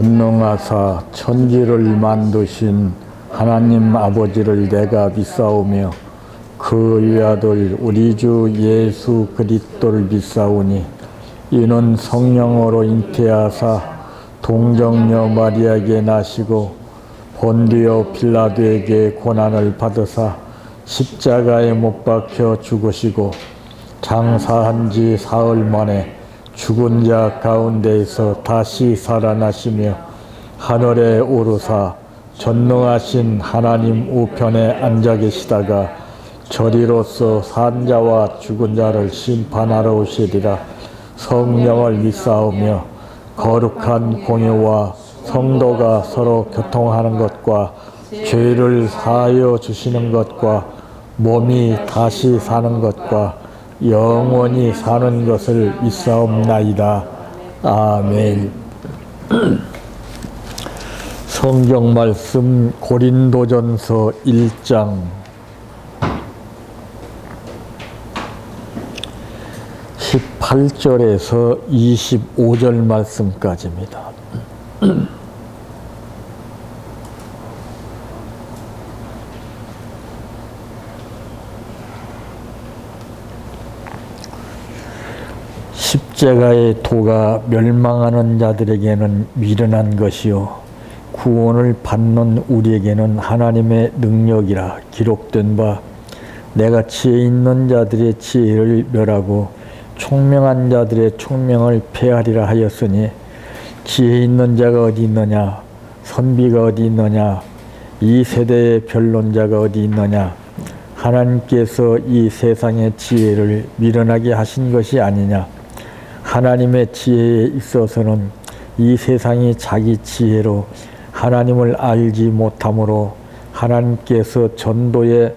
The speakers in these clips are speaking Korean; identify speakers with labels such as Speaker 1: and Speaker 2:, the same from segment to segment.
Speaker 1: 전능하사 천지를 만드신 하나님 아버지를 내가 믿사오며 그 외아들 우리 주 예수 그리스도를 믿사오니 이는 성령으로 잉태하사 동정녀 마리아에게 나시고 본디오 빌라도에게 고난을 받으사 십자가에 못 박혀 죽으시고 장사한 지 사흘 만에 죽은 자 가운데에서 다시 살아나시며 하늘에 오르사 전능하신 하나님 우편에 앉아 계시다가 저리로서 산 자와 죽은 자를 심판하러 오시리라. 성령을 믿사오며 거룩한 공예와 성도가 서로 교통하는 것과 죄를 사하여 주시는 것과 몸이 다시 사는 것과 영원히 사는 것을 믿사옵나이다. 아멘. 성경 말씀 고린도전서 1장 18절에서 25절 말씀까지입니다. 십자가의 도가 멸망하는 자들에게는 미련한 것이요 구원을 받는 우리에게는 하나님의 능력이라 기록된 바 내가 지혜 있는 자들의 지혜를 멸하고 총명한 자들의 총명을 폐하리라 하였으니 지혜 있는 자가 어디 있느냐 선비가 어디 있느냐 이 세대의 변론자가 어디 있느냐 하나님께서 이 세상의 지혜를 미련하게 하신 것이 아니냐 하나님의 지혜에 있어서는 이 세상이 자기 지혜로 하나님을 알지 못하므로 하나님께서 전도에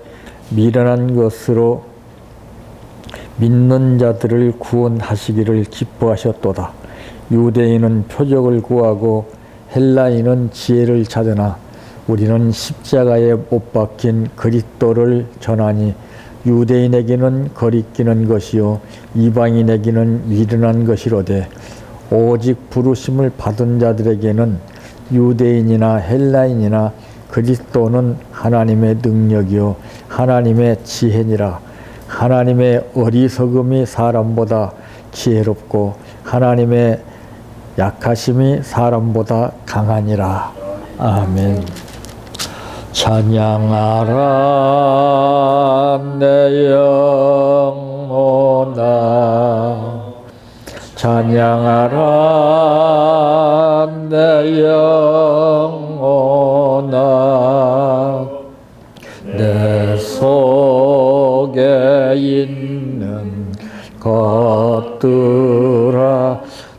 Speaker 1: 미련한 것으로 믿는 자들을 구원하시기를 기뻐하셨도다. 유대인은 표적을 구하고 헬라인은 지혜를 찾으나 우리는 십자가에 못 박힌 그리스도를 전하니 유대인에게는 거리끼는 것이요 이방인에게는 미련한 것이로되 오직 부르심을 받은 자들에게는 유대인이나 헬라인이나 그리스도는 하나님의 능력이요 하나님의 지혜니라. 하나님의 어리석음이 사람보다 지혜롭고 하나님의 약하심이 사람보다 강하니라. 아멘. 찬양하라 내 영혼아 찬양하라 내 영혼아 내 속에 있는 것들아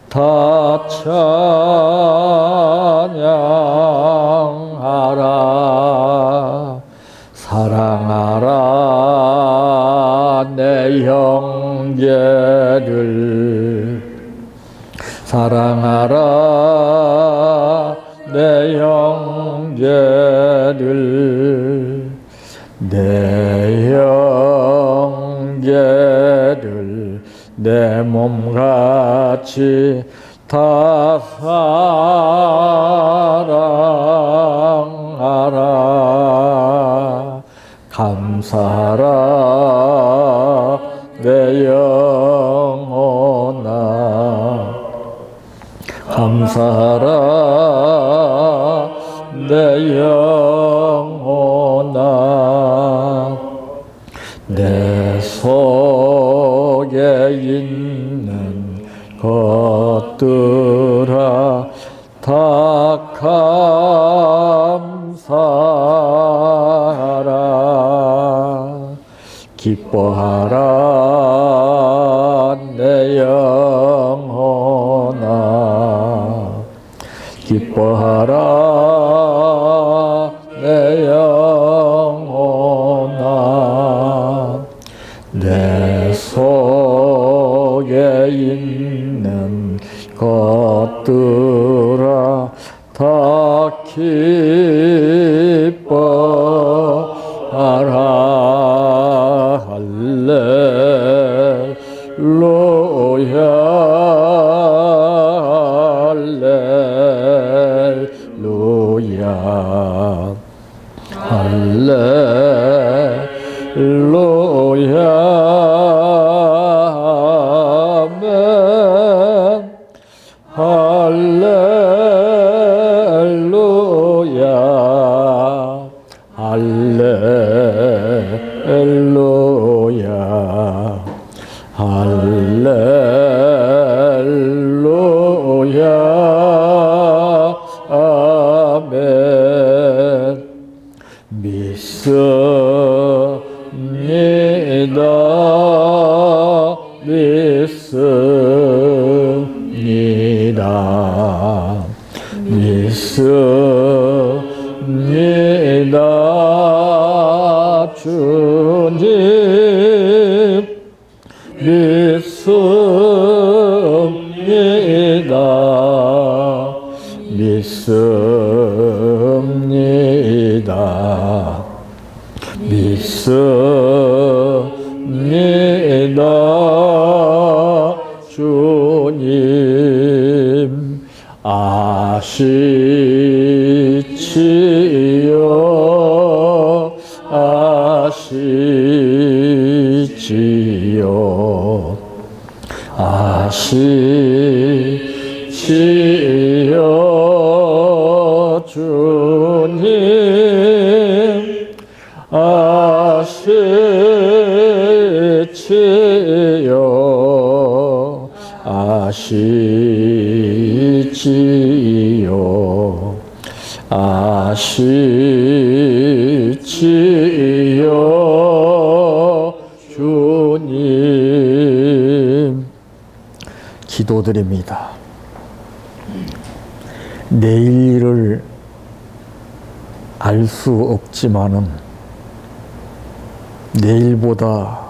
Speaker 1: 다 찬양하라 사랑하라 내 형제를 사랑하라 내 형제를 내 형제를 내 몸같이 다 사랑하라 감사하라 내 영혼아 감사하라 내 영혼아 내 속에 있는 것들아 다 감사하라 기뻐하라 내 영혼아 기뻐하라 내 영혼아 내 속에 있는 것들아 다 기뻐하라 할렐루야 할렐루야 믿습니다. 주님 믿습니다. 믿습니다. 믿습니다. 주님 아시지요. 아시지요. 아시지요. 주님 아시지요. 아시지요. 아시지요. 주님 기도드립니다. 내일을 알 수 없지만은 내일보다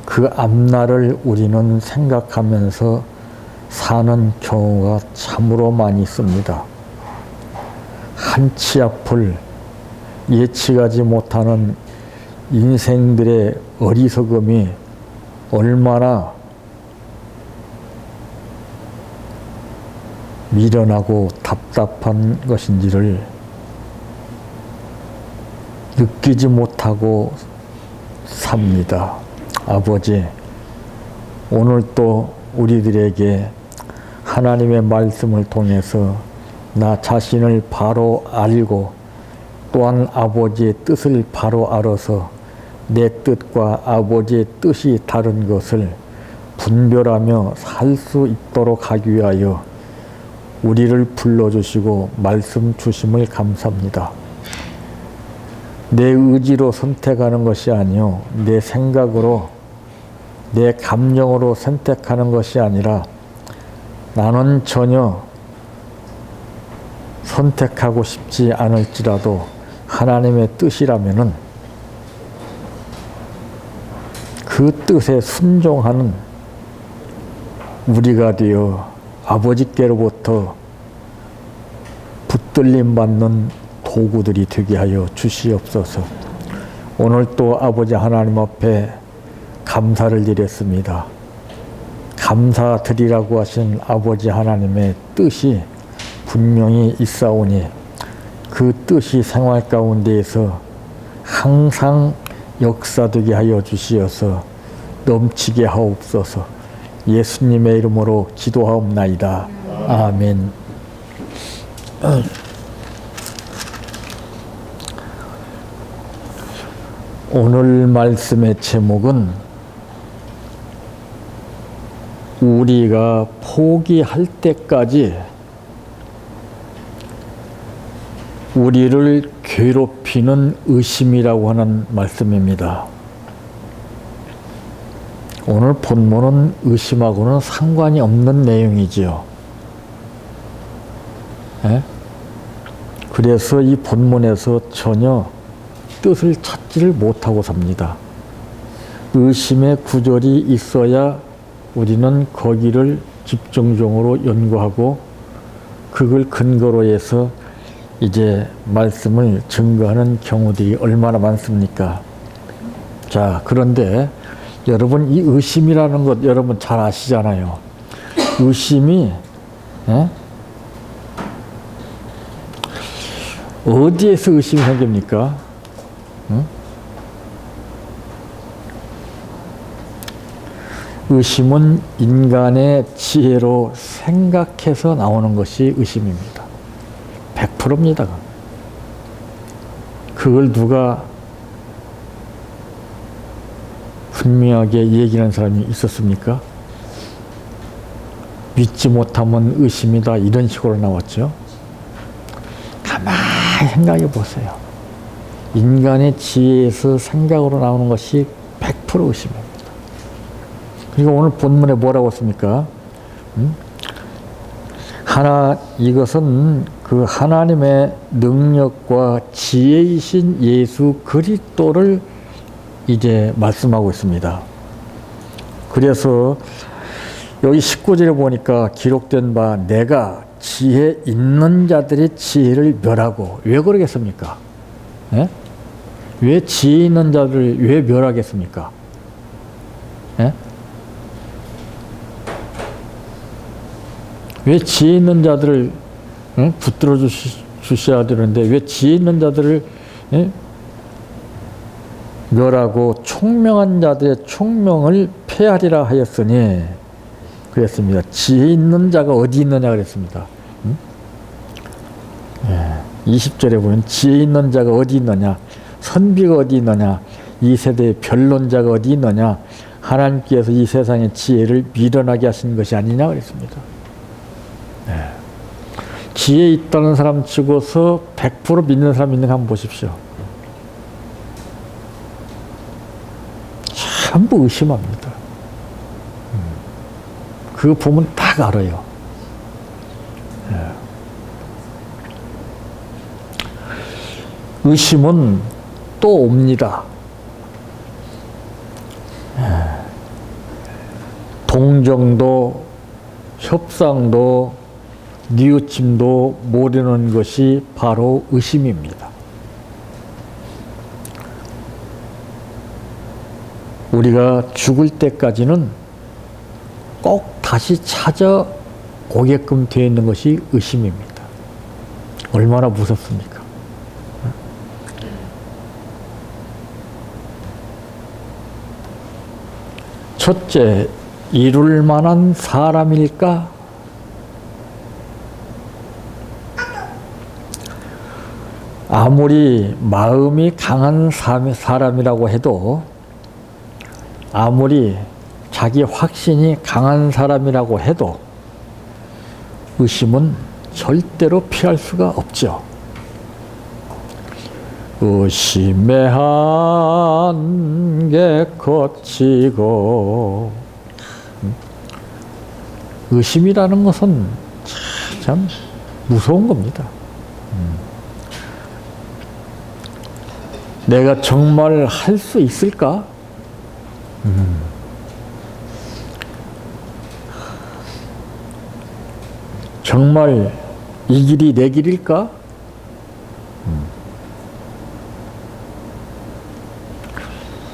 Speaker 1: 그 앞날을 우리는 생각하면서 사는 경우가 참으로 많이 있습니다. 한치 앞을 예측하지 못하는 인생들의 어리석음이 얼마나 미련하고 답답한 것인지를 느끼지 못하고 삽니다. 아버지, 오늘 또 우리들에게 하나님의 말씀을 통해서 나 자신을 바로 알고 또한 아버지의 뜻을 바로 알아서 내 뜻과 아버지의 뜻이 다른 것을 분별하며 살 수 있도록 하기 위하여 우리를 불러주시고 말씀 주심을 감사합니다. 내 의지로 선택하는 것이 아니요 내 생각으로 내 감정으로 선택하는 것이 아니라 나는 전혀 선택하고 싶지 않을지라도 하나님의 뜻이라면은 그 뜻에 순종하는 우리가 되어 아버지께로부터 붙들림 받는 도구들이 되게 하여 주시옵소서. 오늘 또 아버지 하나님 앞에 감사를 드렸습니다. 감사드리라고 하신 아버지 하나님의 뜻이 분명히 있사오니 그 뜻이 생활 가운데에서 항상 역사되게 하여 주시어서 넘치게 하옵소서. 예수님의 이름으로 기도하옵나이다. 아멘. 오늘 말씀의 제목은 우리가 포기할 때까지 우리를 괴롭히는 의심이라고 하는 말씀입니다. 오늘 본문은 의심하고는 상관이 없는 내용이지요. 예? 그래서 이 본문에서 전혀 뜻을 찾지를 못하고 삽니다. 의심의 구절이 있어야 우리는 거기를 집중적으로 연구하고 그걸 근거로 해서 이제 말씀을 증거하는 경우들이 얼마나 많습니까? 자, 그런데 여러분 이 의심이라는 것 여러분 잘 아시잖아요. 의심이 어디에서 의심이 생깁니까? 의심은 인간의 지혜로 생각해서 나오는 것이 의심입니다. 100%입니다. 그걸 누가 분명하게 얘기하는 사람이 있었습니까? 믿지 못하면 의심이다 이런 식으로 나왔죠. 가만히 생각해 보세요. 인간의 지혜에서 생각으로 나오는 것이 100% 의심입니다. 그리고 오늘 본문에 뭐라고 했습니까? 이것은 그 하나님의 능력과 지혜이신 예수 그리스도를 이제 말씀하고 있습니다. 그래서 여기 19절에 보니까 기록된 바 내가 지혜 있는 자들의 지혜를 멸하고, 왜 그러겠습니까? 예? 왜 지혜 있는 자들을 왜 멸하겠습니까? 예? 왜 지혜 있는 자들을 붙들어 주셔야 되는데 왜 지혜 있는 자들을 멸하고 총명한 자들의 총명을 폐하리라 하였으니 그랬습니다. 지혜 있는 자가 어디 있느냐 그랬습니다. 20절에 보면 지혜 있는 자가 어디 있느냐, 선비가 어디 있느냐, 이 세대의 변론자가 어디 있느냐, 하나님께서 이 세상의 지혜를 미련하게 하신 것이 아니냐 그랬습니다. 지혜 있다는 사람 치고서 100% 믿는 사람 있는 거 한번 보십시오. 전부 의심합니다. 그거 보면 딱 알아요. 의심은 또 옵니다. 동정도, 협상도, 뉘우침도 모르는 것이 바로 의심입니다. 우리가 죽을 때까지는 꼭 다시 찾아오게끔 되어 있는 것이 의심입니다. 얼마나 무섭습니까? 첫째, 이룰 만한 사람일까? 아무리 마음이 강한 사람이라고 해도, 아무리 자기 확신이 강한 사람이라고 해도 의심은 절대로 피할 수가 없죠. 의심의 한계 거치고, 의심이라는 것은 참 무서운 겁니다. 내가 정말 할 수 있을까? 정말 이 길이 내 길일까?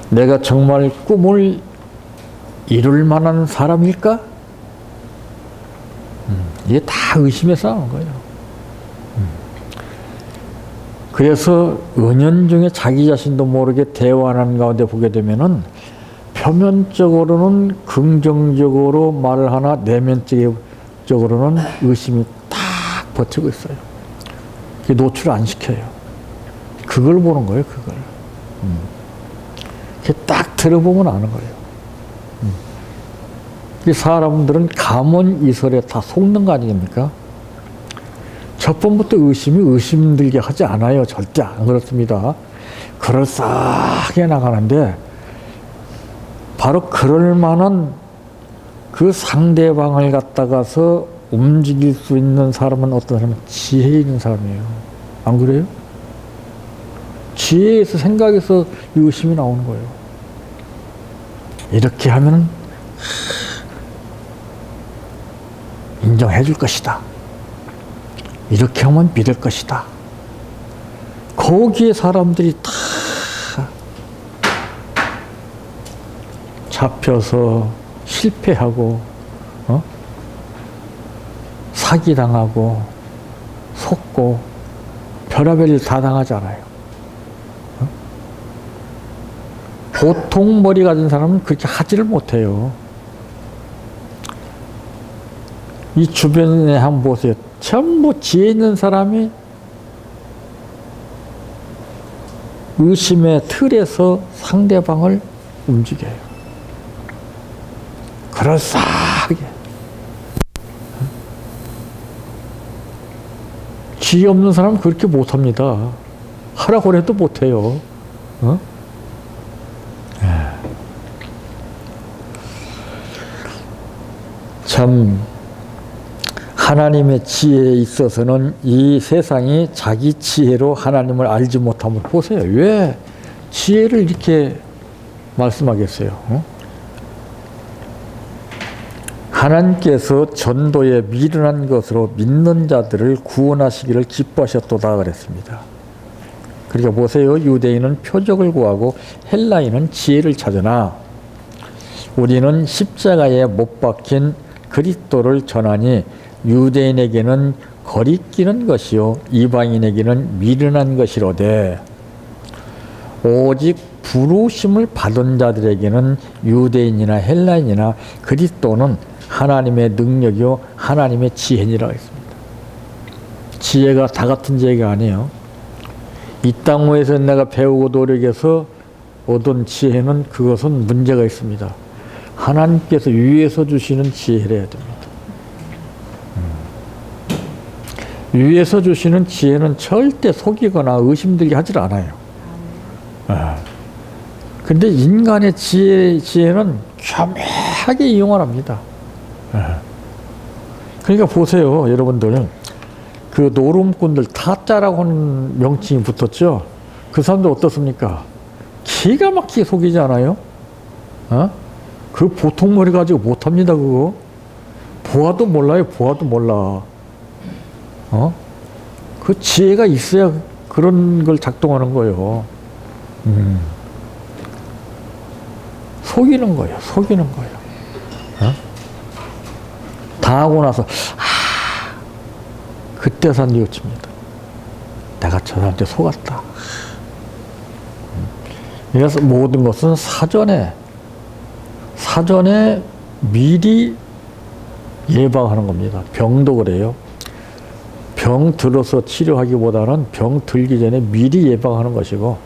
Speaker 1: 내가 정말 꿈을 이룰 만한 사람일까? 이게 다 의심에 싸우는 거예요. 그래서 은연중에 자기 자신도 모르게 대화하는 가운데 보게 되면은 표면적으로는 긍정적으로 말을 하나 내면적으로는 의심이 딱 버티고 있어요. 그게 노출 안 시켜요. 그걸 보는 거예요, 그걸. 그게 딱 들어보면 아는 거예요. 이 사람들은 감언이설에 다 속는 거 아닙니까? 첫 번부터 의심이 의심 들게 하지 않아요. 절대 안 그렇습니다. 그럴싸하게 나가는데 바로 그럴 만한 그 상대방을 갖다가서 움직일 수 있는 사람은 어떤 사람은 지혜 있는 사람이에요. 안 그래요? 지혜에서 생각에서 의심이 나오는 거예요. 이렇게 하면 인정해 줄 것이다. 이렇게 하면 믿을 것이다. 거기에 사람들이 다 잡혀서 실패하고, 사기당하고, 속고, 별의별 일 다 당하잖아요. 보통 머리 가진 사람은 그렇게 하지를 못해요. 이 주변에 한번 보세요. 전부 지혜 있는 사람이 의심의 틀에서 상대방을 움직여요. 그럴싸하게. 지혜 없는 사람은 그렇게 못합니다. 하라고 해도 못해요. 참 하나님의 지혜에 있어서는 이 세상이 자기 지혜로 하나님을 알지 못함을 보세요. 왜 지혜를 이렇게 말씀하겠어요? 하나님께서 전도에 미련한 것으로 믿는 자들을 구원하시기를 기뻐하셨도다 그랬습니다. 그러니까 보세요. 유대인은 표적을 구하고 헬라인은 지혜를 찾으나 우리는 십자가에 못 박힌 그리스도를 전하니 유대인에게는 거리끼는 것이요 이방인에게는 미련한 것이로되 오직 부르심을 받은 자들에게는 유대인이나 헬라인이나 그리스도는 하나님의 능력이요 하나님의 지혜니라 했습니다. 지혜가 다 같은 지혜가 아니에요. 이 땅 위에서 내가 배우고 노력해서 얻은 지혜는 그것은 문제가 있습니다. 하나님께서 위에서 주시는 지혜를 해야 됩니다. 위에서 주시는 지혜는 절대 속이거나 의심들게 하질 않아요. 근데 인간의 지혜는 교묘하게 이용을 합니다. 그러니까 보세요, 여러분들. 그 노름꾼들 타짜라고 하는 명칭이 붙었죠. 그 사람들 어떻습니까? 기가 막히게 속이지 않아요? 그 보통 머리 가지고 못합니다, 그거. 보아도 몰라요, 보아도 몰라. 그 지혜가 있어야 그런 걸 작동하는 거예요. 속이는 거예요, 속이는 거예요. 당하고 나서, 그때서 뉘우칩니다. 내가 저 사람한테 속았다. 그래서 모든 것은 사전에 미리 예방하는 겁니다. 병도 그래요. 병 들어서 치료하기보다는 병 들기 전에 미리 예방하는 것이고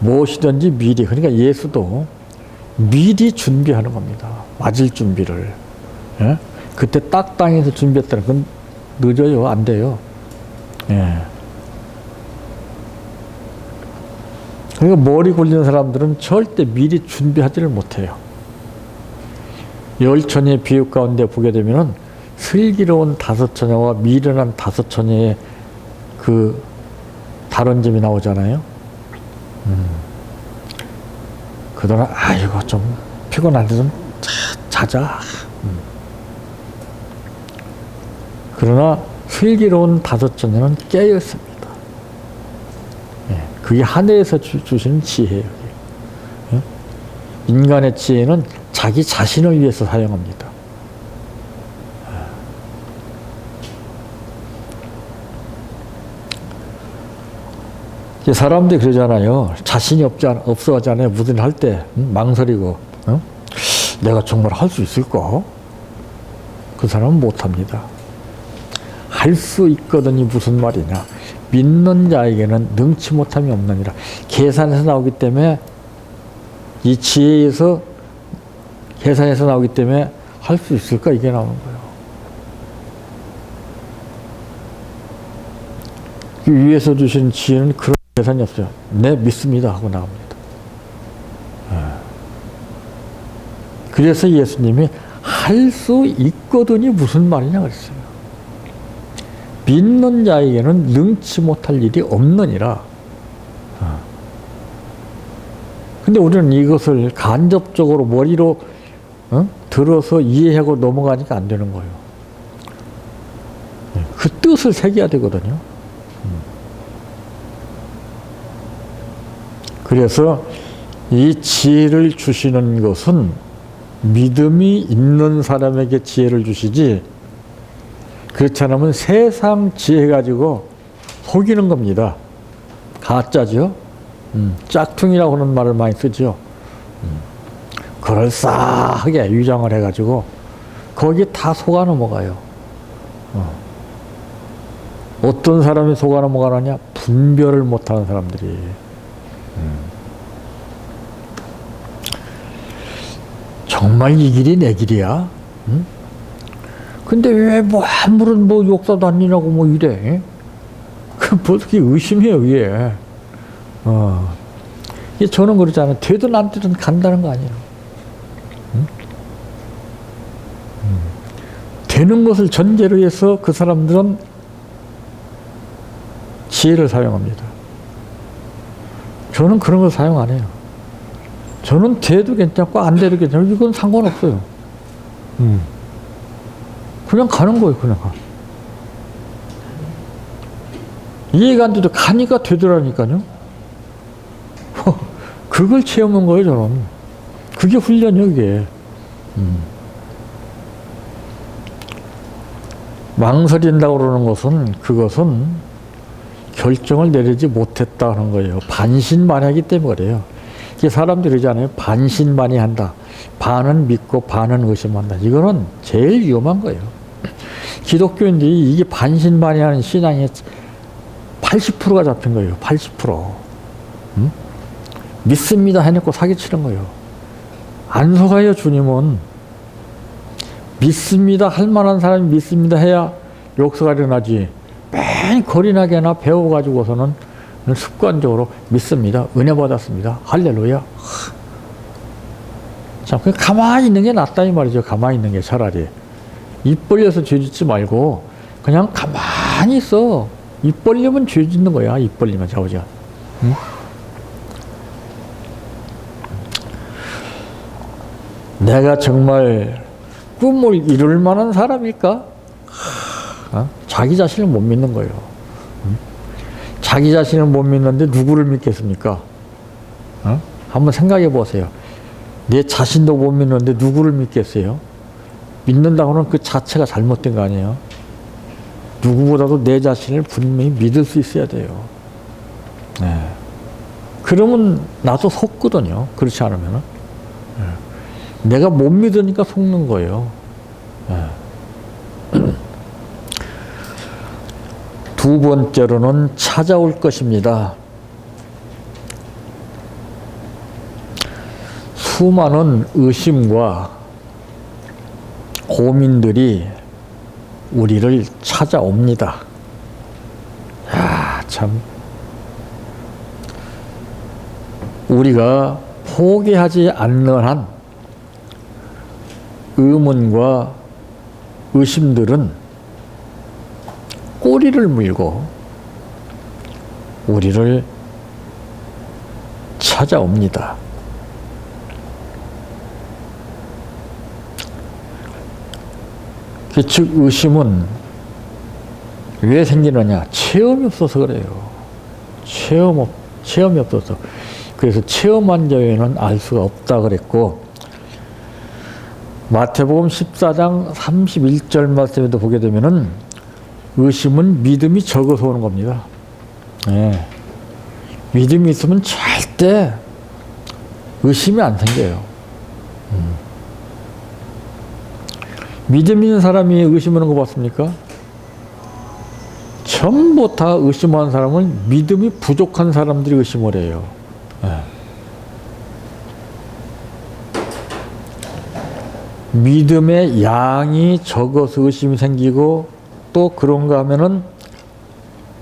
Speaker 1: 무엇이든지 미리, 그러니까 예수도 미리 준비하는 겁니다. 맞을 준비를. 예? 그때 딱 땅에서 준비했다는 건 늦어요. 안 돼요. 예. 그러니까 머리 굴리는 사람들은 절대 미리 준비하지를 못해요. 열처녀의 비유 가운데 보게 되면은 슬기로운 다섯 처녀와 미련한 다섯 처녀의 그 다른 점이 나오잖아요. 그동안 아이고 좀 피곤한데 좀 자자. 그러나 슬기로운 다섯 처녀는 깨어 있습니다. 예, 그게 하늘에서 주시는 지혜예요. 예? 인간의 지혜는 자기 자신을 위해서 사용합니다. 사람들이 그러잖아요. 자신이 없어 하잖아요. 무슨 일 할 때 망설이고 내가 정말 할 수 있을까? 그 사람은 못합니다. 할 수 있거든이 무슨 말이냐. 믿는 자에게는 능치 못함이 없느니라. 계산에서 나오기 때문에 이 지혜에서 계산에서 나오기 때문에 할 수 있을까? 이게 나오는 거예요. 위에서 주신 지혜는 그런 계산이 없어요. 네, 믿습니다 하고 나옵니다. 그래서 예수님이 할 수 있거든이 무슨 말이냐 그랬어요. 믿는 자에게는 능치 못할 일이 없느니라. 근데 우리는 이것을 간접적으로 머리로 들어서 이해하고 넘어가니까 안 되는 거예요. 그 뜻을 새겨야 되거든요. 그래서 이 지혜를 주시는 것은 믿음이 있는 사람에게 지혜를 주시지, 그렇지 않으면 세상 지혜 가지고 속이는 겁니다. 가짜죠. 짝퉁이라고 하는 말을 많이 쓰죠. 그럴싸하게 위장을 해가지고 거기에 다 속아 넘어가요. 어떤 사람이 속아 넘어가느냐? 분별을 못하는 사람들이. 정말 이 길이 내 길이야? 근데 왜 뭐 아무런 뭐 역사도 아니라고 뭐 이래? 뭐 어떻게 의심해요, 위에. 저는 그러잖아요. 되든 안 되든 간다는 거 아니에요. 되는 것을 전제로 해서 그 사람들은 지혜를 사용합니다. 저는 그런 걸 사용 안 해요. 저는 돼도 괜찮고 안 돼도 괜찮고 이건 상관없어요. 그냥 가는 거예요. 그냥 가. 이해가 안 돼도 가니까 되더라니까요. 그걸 체험한 거예요. 저는. 그게 훈련이에요. 이게. 망설인다고 그러는 것은 그것은 결정을 내리지 못했다는 거예요. 반신반의하기 때문에 그래요. 이게 사람들이 그러잖아요. 반신반의한다. 반은 믿고 반은 의심한다. 이거는 제일 위험한 거예요. 기독교인들이 이게 반신반의하는 신앙의 80%가 잡힌 거예요. 80%. 믿습니다 해놓고 사기치는 거예요. 안 속아요. 주님은. 믿습니다 할 만한 사람이 믿습니다 해야 역사가 일어나지. 매일 거리나게나 배워가지고서는 습관적으로 믿습니다. 은혜 받았습니다. 할렐루야. 참, 그냥 가만히 있는 게 낫다 이 말이죠. 가만히 있는 게 차라리. 입 벌려서 죄 짓지 말고 그냥 가만히 있어. 입 벌리면 죄 짓는 거야. 입 벌리면 자오자. 응? 내가 정말 꿈을 이룰 만한 사람일까? 자기 자신을 못 믿는 거예요. 자기 자신을 못 믿는데 누구를 믿겠습니까? 한번 생각해 보세요. 내 자신도 못 믿는데 누구를 믿겠어요? 믿는다고는 그 자체가 잘못된 거 아니에요? 누구보다도 내 자신을 분명히 믿을 수 있어야 돼요. 네. 그러면 나도 속거든요. 그렇지 않으면. 내가 못 믿으니까 속는 거예요. 네. 두 번째로는 찾아올 것입니다. 수많은 의심과 고민들이 우리를 찾아옵니다. 야, 참. 우리가 포기하지 않는 한 의문과 의심들은 꼬리를 물고 우리를 찾아옵니다. 즉 의심은 왜 생기느냐? 체험이 없어서 그래요. 체험이 없어서. 그래서 체험한 자에는 알 수가 없다 그랬고, 마태복음 14장 31절 말씀에도 보게 되면은 의심은 믿음이 적어서 오는 겁니다. 네. 믿음이 있으면 절대 의심이 안 생겨요. 믿음 있는 사람이 의심하는 거 봤습니까? 전부 다 의심하는 사람은 믿음이 부족한 사람들이 의심을 해요. 네. 믿음의 양이 적어서 의심이 생기고 또 그런가 하면은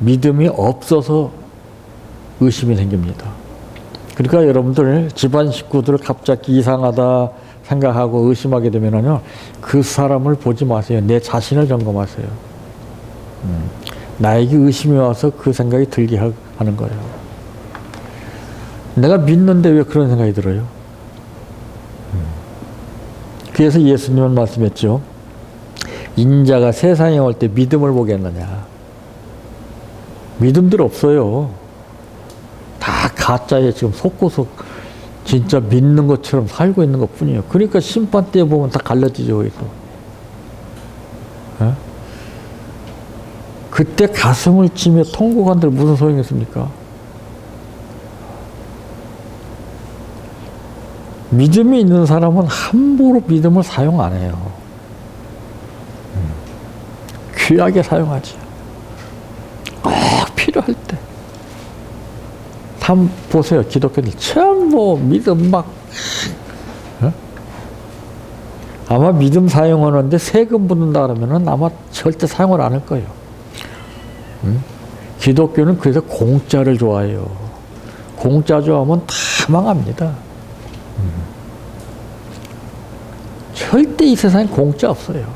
Speaker 1: 믿음이 없어서 의심이 생깁니다. 그러니까 여러분들 집안 식구들 갑자기 이상하다 생각하고 의심하게 되면은요, 그 사람을 보지 마세요. 내 자신을 점검하세요. 나에게 의심이 와서 그 생각이 들게 하는 거예요. 내가 믿는데 왜 그런 생각이 들어요? 그래서 예수님은 말씀했죠. 인자가 세상에 올 때 믿음을 보겠느냐. 믿음들 없어요. 다 가짜에 지금 속고서 진짜 믿는 것처럼 살고 있는 것 뿐이에요. 그러니까 심판 때 보면 다 갈라지죠. 거기서. 에? 그때 가슴을 치며 통곡한들 무슨 소용이 있습니까? 믿음이 있는 사람은 함부로 믿음을 사용 안 해요. 귀하게 사용하지. 꼭 필요할 때. 한번 보세요. 기독교들 전부 믿음 막. 아마 믿음 사용하는데 세금 붙는다 그러면은 아마 절대 사용을 안 할 거예요. 기독교는 그래서 공짜를 좋아해요. 공짜 좋아하면 다 망합니다. 절대 이 세상에 공짜 없어요.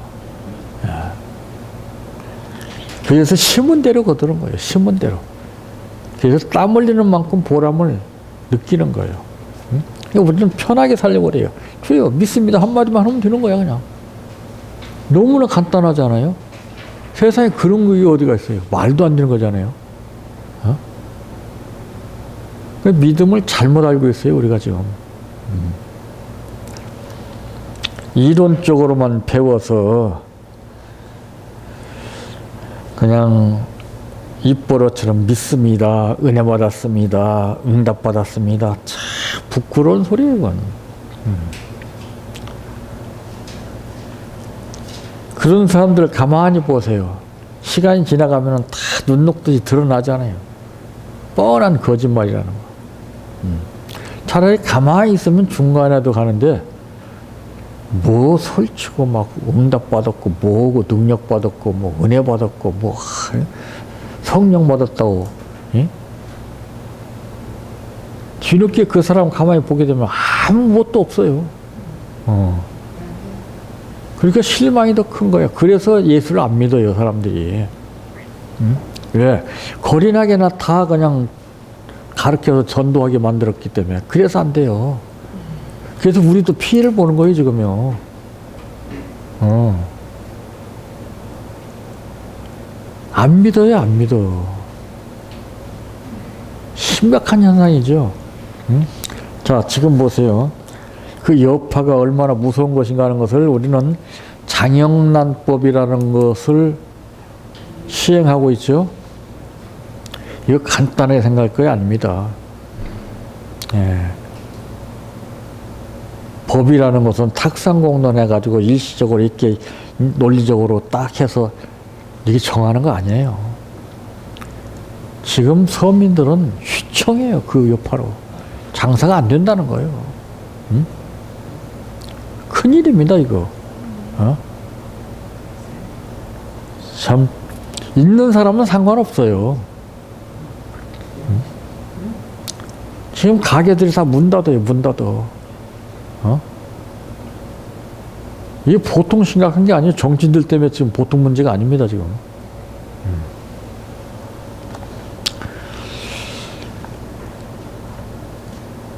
Speaker 1: 그래서 심은 대로 거두는 거예요. 심은 대로. 그래서 땀 흘리는 만큼 보람을 느끼는 거예요. 응? 우리는 편하게 살려고 그래요. 주여 믿습니다 한마디만 하면 되는 거야 그냥. 너무나 간단하잖아요. 세상에 그런 게 어디가 있어요. 말도 안 되는 거잖아요. 어? 믿음을 잘못 알고 있어요 우리가 지금. 이론적으로만 배워서 그냥 입버릇처럼 믿습니다, 은혜 받았습니다, 응답 받았습니다. 참 부끄러운 소리예요 이건. 그런 사람들 가만히 보세요. 시간이 지나가면 다 눈 녹듯이 드러나잖아요. 뻔한 거짓말이라는 거. 차라리 가만히 있으면 중간에도 가는데 뭐 설치고 막 응답 받았고 뭐고 능력 받았고 뭐 은혜 받았고 뭐 성령 받았다고. 예? 뒤늦게 그 사람 가만히 보게 되면 아무것도 없어요. 그러니까 실망이 더 큰 거야. 그래서 예수를 안 믿어요 사람들이. 왜? 거리나게나 다 그냥 가르쳐서 전도하게 만들었기 때문에. 그래서 안 돼요. 그래서 우리도 피해를 보는 거예요 지금요. 안 믿어요 안 믿어. 심각한 현상이죠. 자 지금 보세요. 그 여파가 얼마나 무서운 것인가 하는 것을 우리는 장영란법이라는 것을 시행하고 있죠. 이거 간단하게 생각할 거예요? 아닙니다. 예. 법이라는 것은 탁상공론해가지고 일시적으로 이렇게 논리적으로 딱 해서 이게 정하는 거 아니에요. 지금 서민들은 휘청해요. 그 여파로. 장사가 안 된다는 거예요. 큰일입니다 이거. 참 있는 사람은 상관없어요. 지금 가게들이 다 문 닫아요. 문 닫아. 이게 보통 심각한 게 아니에요. 정치인들 때문에 지금 보통 문제가 아닙니다 지금.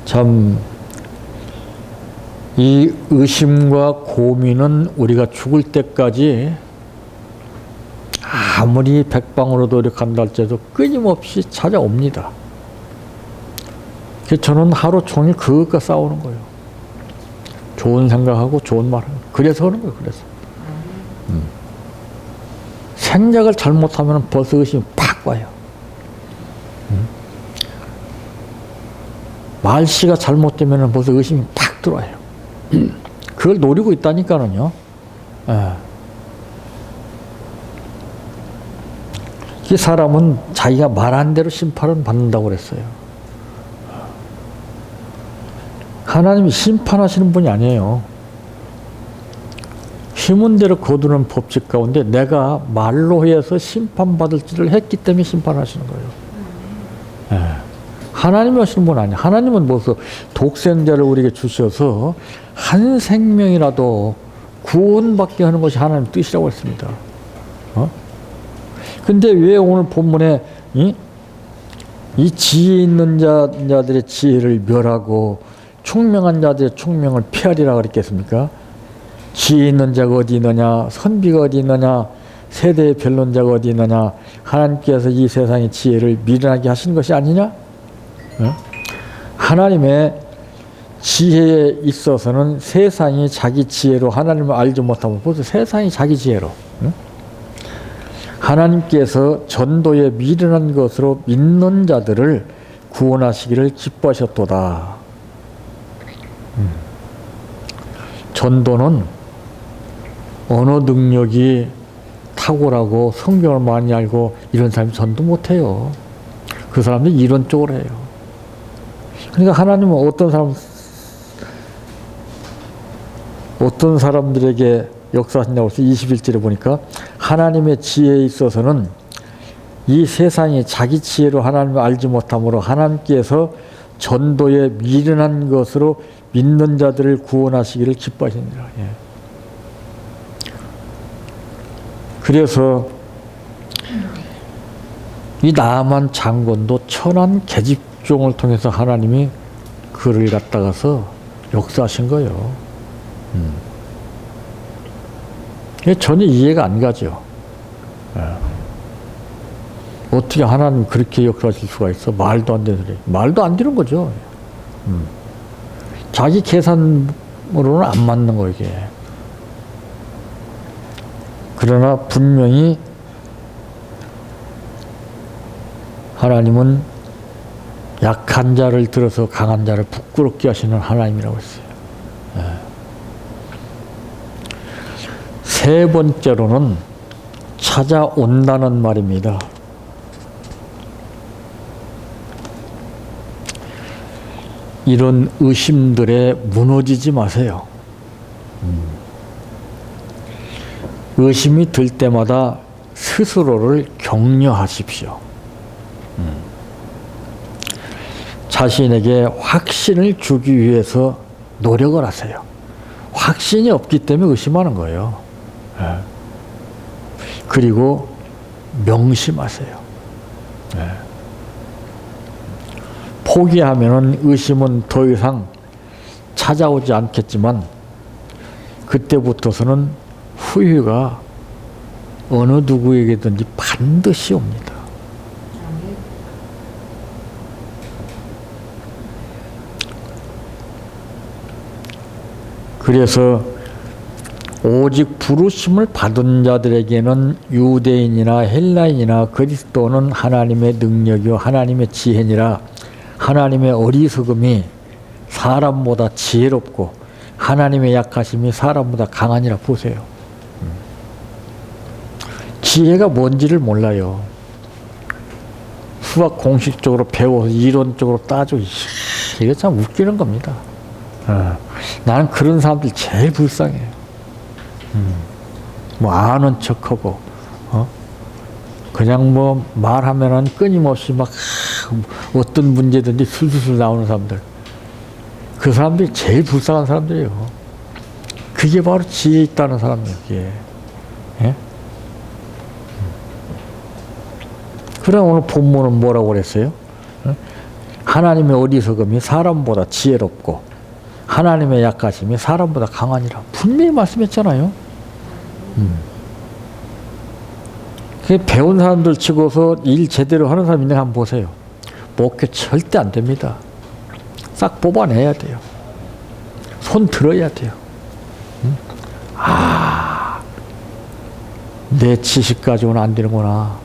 Speaker 1: 참 이 의심과 고민은 우리가 죽을 때까지 아무리 백방으로 노력한다 할지라도 끊임없이 찾아옵니다. 그래서 저는 하루 종일 그것과 싸우는 거예요. 좋은 생각하고 좋은 말하는. 그래서 하는 거예요. 그래서. 생각을 잘못하면 벌써 의심이 팍 와요. 말씨가 잘못되면 벌써 의심이 팍 들어와요. 그걸 노리고 있다니까는요. 이 사람은 자기가 말한 대로 심판을 받는다고 그랬어요. 하나님이 심판하시는 분이 아니에요. 힘은 대로 거두는 법칙 가운데 내가 말로 해서 심판받을지를 했기 때문에 심판하시는 거예요. 하나님이 하시는 분 아니에요. 하나님은 벌써 독생자를 우리에게 주셔서 한 생명이라도 구원받게 하는 것이 하나님 뜻이라고 했습니다. 근데 왜 오늘 본문에 이 지혜 있는 자들의 지혜를 멸하고 총명한 자들의 총명을 피하리라 그랬겠습니까? 지혜 있는 자가 어디 있느냐, 선비가 어디 있느냐, 세대의 변론자가 어디 있느냐, 하나님께서 이 세상의 지혜를 미련하게 하신 것이 아니냐? 하나님의 지혜에 있어서는 세상이 자기 지혜로 하나님을 알지 못하면 벌써 세상이 자기 지혜로. 하나님께서 전도에 미련한 것으로 믿는 자들을 구원하시기를 기뻐하셨도다. 전도는 언어 능력이 탁월하고 성경을 많이 알고 이런 사람이 전도 못해요. 그 사람들이 이론적으로 해요. 그러니까 하나님은 어떤 사람들에게 역사하신다고 해서 21절에 보니까 하나님의 지혜에 있어서는 이 세상이 자기 지혜로 하나님을 알지 못하므로 하나님께서 전도에 미련한 것으로 믿는 자들을 구원하시기를 기뻐하시니라. 그래서 이 나만 장군도 천한 계집종을 통해서 하나님이 그를 갖다가서 역사하신 거예요. 이게 전혀 이해가 안 가죠. 어떻게 하나님 그렇게 역사하실 수가 있어? 말도 안 되는 소리. 말도 안 되는 거죠. 자기 계산으로는 안 맞는 거, 이게. 그러나 분명히 하나님은 약한 자를 들어서 강한 자를 부끄럽게 하시는 하나님이라고 했어요. 세 번째로는 찾아온다는 말입니다. 이런 의심들에 무너지지 마세요. 의심이 들 때마다 스스로를 격려하십시오. 자신에게 확신을 주기 위해서 노력을 하세요. 확신이 없기 때문에 의심하는 거예요. 그리고 명심하세요. 포기하면은 의심은 더 이상 찾아오지 않겠지만 그때부터서는 후회가 어느 누구에게든지 반드시 옵니다. 그래서 오직 부르심을 받은 자들에게는 유대인이나 헬라인이나 그리스도는 하나님의 능력이요 하나님의 지혜니라. 하나님의 어리석음이 사람보다 지혜롭고 하나님의 약하심이 사람보다 강하니라. 보세요. 지혜가 뭔지를 몰라요. 수학 공식적으로 배워서 이론적으로 따져. 이게 참 웃기는 겁니다. 나는 그런 사람들 제일 불쌍해요. 뭐 아는 척하고, 그냥 뭐 말하면은 끊임없이 막 어떤 문제든지 술술술 나오는 사람들. 그 사람들이 제일 불쌍한 사람들이에요. 그게 바로 지혜 있다는 사람이에요, 그게. 예? 그래, 오늘 본문은 뭐라고 그랬어요? 하나님의 어리석음이 사람보다 지혜롭고 하나님의 약하심이 사람보다 강하니라. 분명히 말씀했잖아요. 배운 사람들 치고서 일 제대로 하는 사람 있는가 한번 보세요. 목회 절대 안 됩니다. 싹 뽑아내야 돼요. 손 들어야 돼요. 내 지식 가지고는 안 되는구나.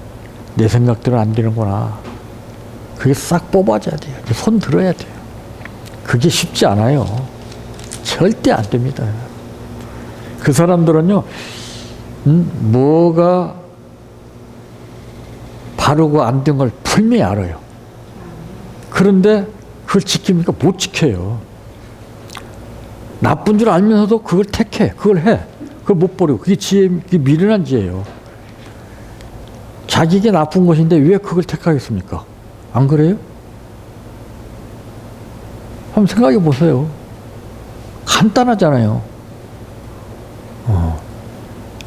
Speaker 1: 내 생각들은 안 되는구나. 그게 싹 뽑아줘야 돼요. 손 들어야 돼요. 그게 쉽지 않아요. 절대 안 됩니다. 그 사람들은요, 뭐가 바르고 안 된 걸 분명히 알아요. 그런데 그걸 지킵니까? 못 지켜요. 나쁜 줄 알면서도 그걸 택해. 그걸 해. 그걸 못 버리고. 그게 지혜, 그게 미련한 지혜예요. 자기에게 나쁜 것인데 왜 그걸 택하겠습니까? 안 그래요? 한번 생각해 보세요. 간단하잖아요.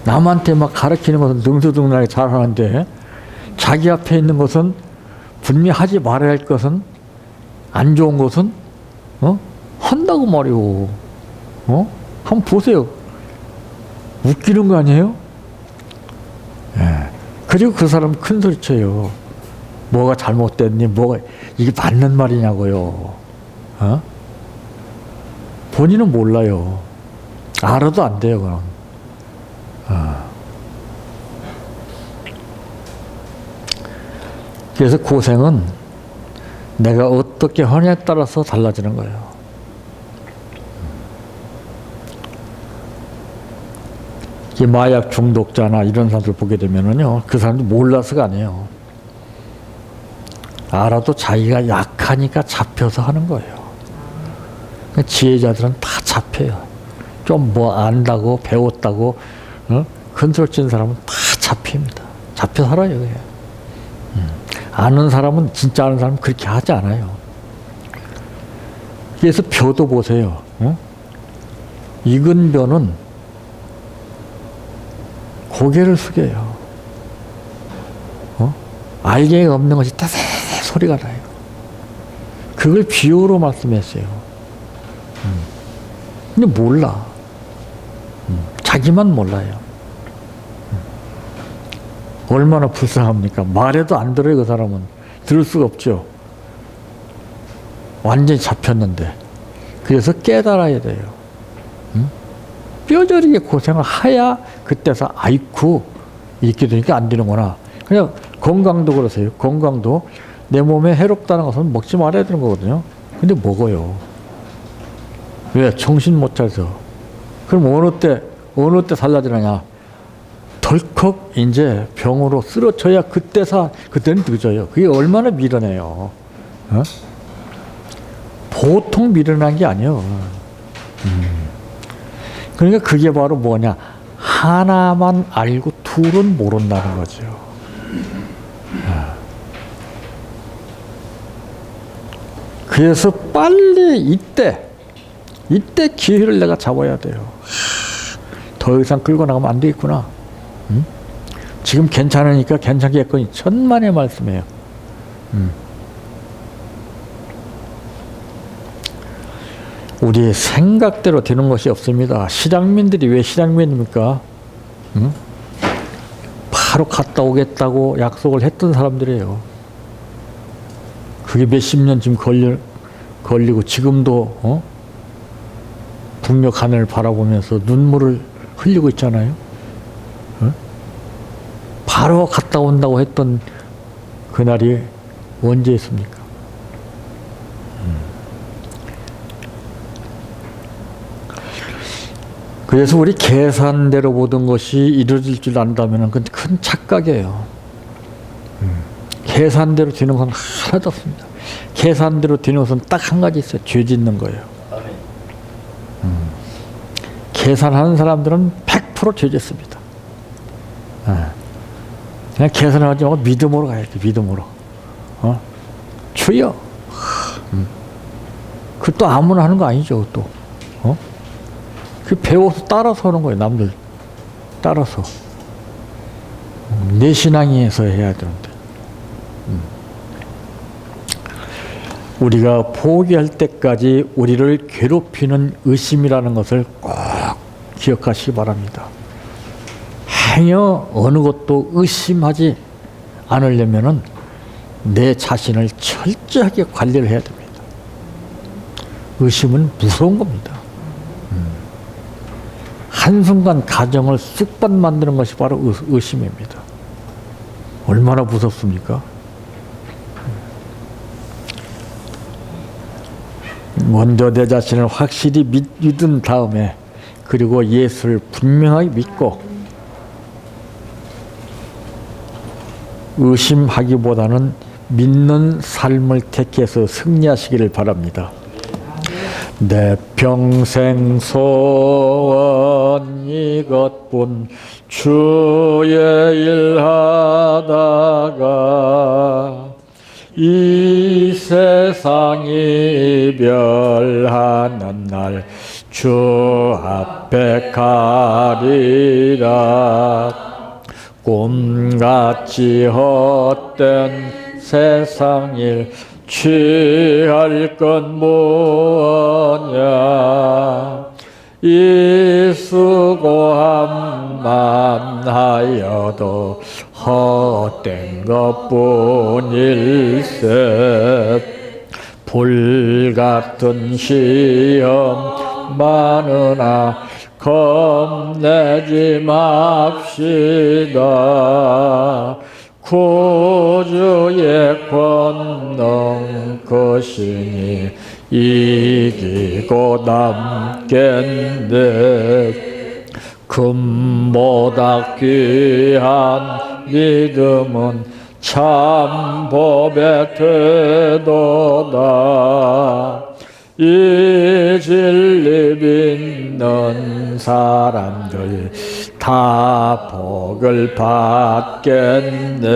Speaker 1: 남한테 막 가르치는 것은 능수능란하게 잘하는데 자기 앞에 있는 것은 분명히 하지 말아야 할 것은 안 좋은 것은 한다고 말이오. 한번 보세요. 웃기는 거 아니에요? 예. 그리고 그 사람 큰 소리 쳐요. 뭐가 잘못됐니? 뭐가 이게 맞는 말이냐고요. 본인은 몰라요. 알아도 안 돼요, 그럼. 그래서 고생은 내가 어떻게 하냐에 따라서 달라지는 거예요. 이 마약 중독자나 이런 사람들 보게 되면은요, 그 사람들 몰라서가 아니에요. 알아도 자기가 약하니까 잡혀서 하는 거예요. 지혜자들은 다 잡혀요. 좀 뭐 안다고 배웠다고 건설진 사람은 다 잡힙니다. 잡혀 살아요. 그냥. 아는 사람은 진짜 아는 사람은 그렇게 하지 않아요. 그래서 벼도 보세요. 익은 벼는 고개를 숙여요.
Speaker 2: 알갱이가 없는 것이 따세 소리가 나요. 그걸 비유로 말씀했어요. 근데 몰라. 자기만 몰라요. 얼마나 불쌍합니까? 말해도 안 들어요, 그 사람은. 들을 수가 없죠. 완전히 잡혔는데. 그래서 깨달아야 돼요. 뼈저리게 고생을 하야 그때서 아이쿠 이렇게 되니까 안 되는구나. 그냥 건강도 그러세요. 건강도 내 몸에 해롭다는 것은 먹지 말아야 되는 거거든요. 근데 먹어요. 왜? 정신 못 차려서. 그럼 어느 때 살라지느냐? 덜컥 이제 병으로 쓰러져야 그때는 늦어요. 그게 얼마나 미련해요. 어? 보통 미련한 게 아니에요. 그러니까 그게 바로 뭐냐? 하나만 알고 둘은 모른다는 거죠. 그래서 빨리 이때 기회를 내가 잡아야 돼요. 더 이상 끌고 나가면 안 되겠구나. 지금 괜찮으니까 괜찮겠거니 천만의 말씀이에요. 우리 생각대로 되는 것이 없습니다. 실향민들이 왜 실향민입니까? 바로 갔다 오겠다고 약속을 했던 사람들이에요. 그게 몇십 년 지금 걸리고 지금도 북녘 하늘을 바라보면서 눈물을 흘리고 있잖아요. 바로 갔다 온다고 했던 그날이 언제 있습니까? 그래서 우리 계산대로 모든 것이 이루어질 줄 안다면 그건 큰 착각이에요. 계산대로 되는 건 하나도 없습니다. 계산대로 되는 것은 딱 한 가지 있어요. 죄 짓는 거예요. 계산하는 사람들은 100%죄 짓습니다. 그냥 계산하지 말고 믿음으로 가야 돼. 믿음으로. 주여. 그 또 아무나 하는 거 아니죠. 또. 그 배워서 따라서 하는 거예요. 남들 따라서. 내 신앙에서 해야 되는데. 우리가 포기할 때까지 우리를 괴롭히는 의심이라는 것을 꼭 기억하시기 바랍니다. 행여 어느 것도 의심하지 않으려면은 내 자신을 철저하게 관리를 해야 됩니다. 의심은 무서운 겁니다. 한순간 가정을 쑥밭 만드는 것이 바로 의심입니다. 얼마나 무섭습니까? 먼저 내 자신을 확실히 믿은 다음에 그리고 예수를 분명하게 믿고 의심하기보다는 믿는 삶을 택해서 승리하시기를 바랍니다. 내 평생 소원 이것뿐 주의 일하다가 이 세상 이별하는 날 주 앞에 가리라. 꿈같이 헛된 세상 일 취할 건 뭐냐. 이 수고함만 하여도 헛된 것뿐일세. 불같은 시험 많으나 겁내지 맙시다. 구주의 권능 그 신이 이기고 남겠네. 금보다 귀한 믿음은 참 법에 되도다. 이 진리 믿는 사람들 다 복을 받겠네.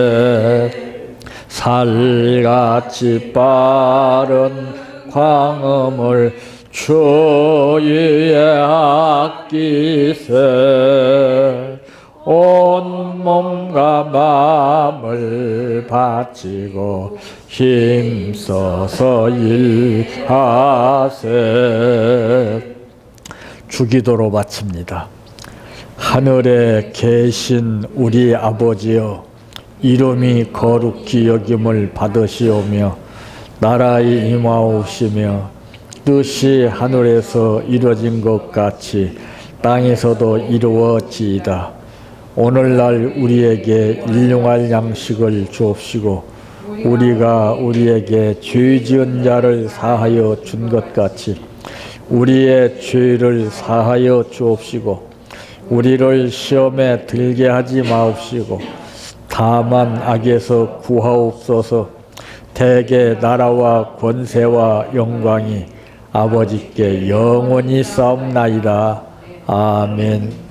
Speaker 2: 살같이 빠른 광음을 주위에 아끼세.
Speaker 1: 온 몸과 마음을 바치고 힘써서 일하세. 주기도로 바칩니다. 하늘에 계신 우리 아버지여, 이름이 거룩히 여김을 받으시오며 나라의 임하옵시며 뜻이 하늘에서 이루어진 것 같이 땅에서도 이루어지이다. 오늘날 우리에게 일용할 양식을 주옵시고 우리가 우리에게 죄 지은 자를 사하여 준 것 같이 우리의 죄를 사하여 주옵시고 우리를 시험에 들게 하지 마옵시고 다만 악에서 구하옵소서. 대개 나라와 권세와 영광이 아버지께 영원히 싸움나이다. 아멘.